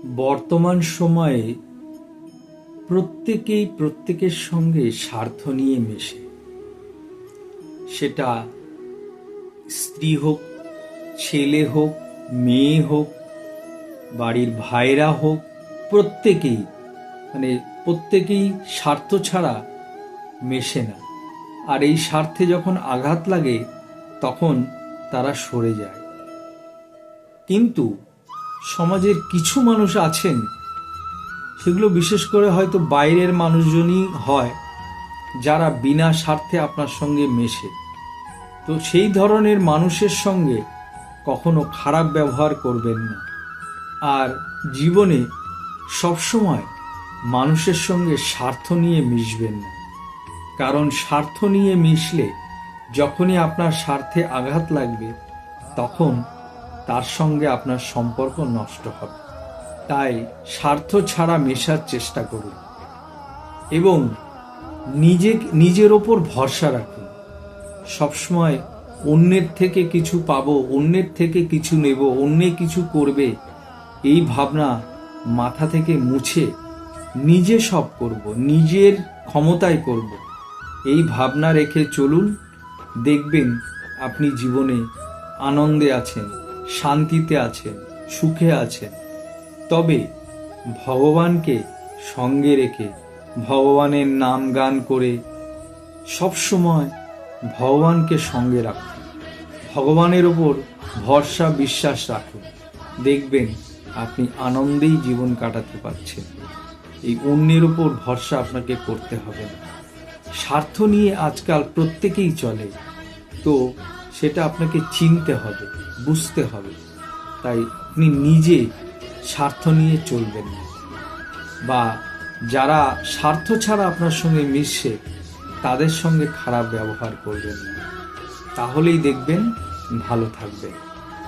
বর্তমান সময়ে প্রত্যেকেই প্রত্যেকের সঙ্গে স্বার্থ নিয়ে মেশে। সেটা স্ত্রী হোক, ছেলে হোক, মেয়ে হোক, বাড়ির ভাইরা হোক, প্রত্যেকেই স্বার্থ ছাড়া মেশে না। আর এই স্বার্থে যখন আঘাত লাগে তখন তারা সরে যায়। কিন্তু সমাজের কিছু মানুষ আছেন, সেগুলো বিশেষ করে হয়তো বাইরের মানুষজনই হয়, যারা বিনা স্বার্থে আপনার সঙ্গে মেশে। তো সেই ধরনের মানুষের সঙ্গে কখনো খারাপ ব্যবহার করবেন না। আর জীবনে সবসময় মানুষের সঙ্গে স্বার্থ নিয়ে মিশবেন না, কারণ স্বার্থ নিয়ে মিশলে যখনই আপনার স্বার্থে আঘাত লাগবে তখন তার সঙ্গে আপনার সম্পর্ক নষ্ট হবে। তাই স্বার্থ ছাড়া মেশার চেষ্টা করুন এবং নিজের ওপর ভরসা রাখুন। সবসময় অন্যের থেকে কিছু পাবো, অন্যের থেকে কিছু নেব, অন্যে কিছু করবে, এই ভাবনা মাথা থেকে মুছে নিজে সব করব, নিজের ক্ষমতায় করব, এই ভাবনা রেখে চলুন। দেখবেন আপনি জীবনে আনন্দে আছেন, শান্তিতে আছেন, সুখে আছেন। তবে ভগবানকে সঙ্গে রেখে, ভগবানের নাম গান করে সবসময় ভগবানকে সঙ্গে রাখুন, ভগবানের ওপর ভরসা বিশ্বাস রাখুন। দেখবেন আপনি আনন্দেই জীবন কাটাতে পারছেন। এই অন্যের ওপর ভরসা আপনাকে করতে হবে না। স্বার্থ নিয়ে আজকাল প্রত্যেকেই চলে, তো সেটা আপনাকে চিনতে হবে, বুঝতে হবে। তাই আপনি নিজে স্বার্থ নিয়ে চলবেন না, বা যারা স্বার্থ ছাড়া আপনার সঙ্গে মিশছে তাদের সঙ্গে খারাপ ব্যবহার করবেন না। তাহলেই দেখবেন ভালো থাকবেন।